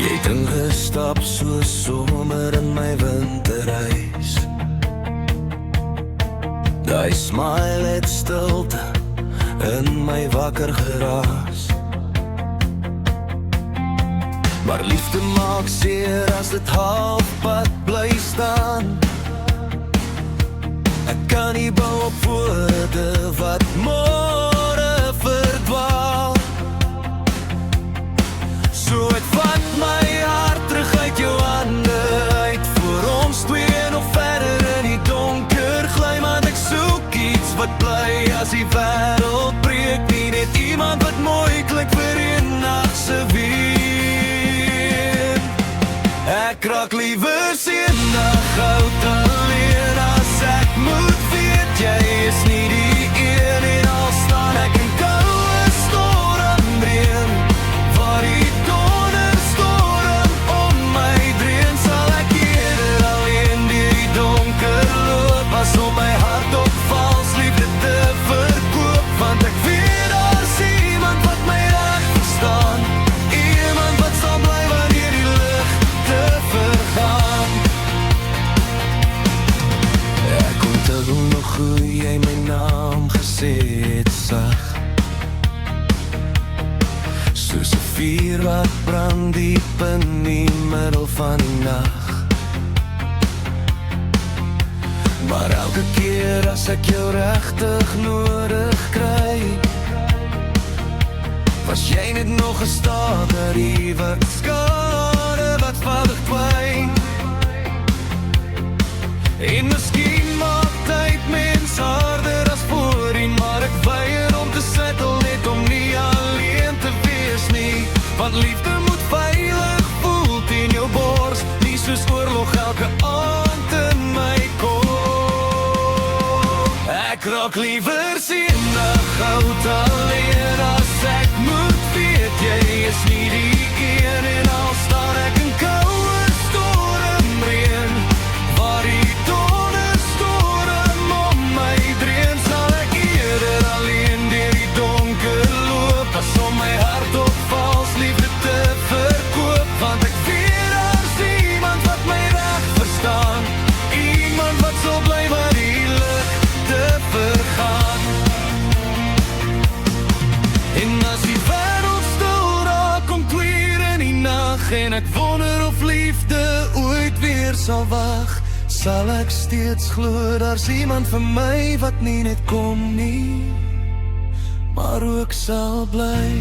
Jy het ingestap so somer in my winterhuis. Daai smile het stilte in my wakker geraas. Maar liefde maak seer as dit halfpad bly staan. Ek kan nie bou op woorde wat môre verdwaal. So het vat my hart terug uit jou hande uit, voor ons twee nog verder in die donker gly. Want ek soek iets wat bly as die wêreld breek, nie net iemand wat mooi klink vir een nagse weer. Ek raak liewer seëndag oud alleen as ek moet weet jy is nie die een. En al staan ek in koue stormreën, waar die donderstorm om my dreun, sal ek eerder alleen deur die donker loop, as om my hart op vals liefde te verkoop. Want ek weet daar's iemand wat my reg verstaan, iemand wat sal bly wanneer die ligte vergaan. Ek onthou nog hoe jy my naam gesê het sag, soos 'n vuur wat brand diep in die middel van die nag. Maar elke keer as ek jou regtig nodig kry, was jy net nog 'n staderie wat skade wat vadig kwyn. En miskien maak tyd mens harder as voorheen, maar ek weier om te settle net om nie alleen te wees nie. Want liefde moet veilig voel teen jou bors, nie soos oorlog elke aand in my kop. Ek raak liewer seëndag oud alleen as ek moet weet jy is nie die een. En al staan ek in koue stormreën, waar die donderstorm om my dreun, sal ek eerder alleen deur die donker loop, as om my hart op vals liefde te verkoop. Want ek weet daar's iemand wat my reg verstaan, iemand wat sal bly waar die ligte vergaan. En as die wêreld stil raak om 2 in die nag, en ek wonder of liefde ooit weer sal wag, sal ek steeds glo daar's iemand vir my wat nie net kom nie, maar ook sal bly.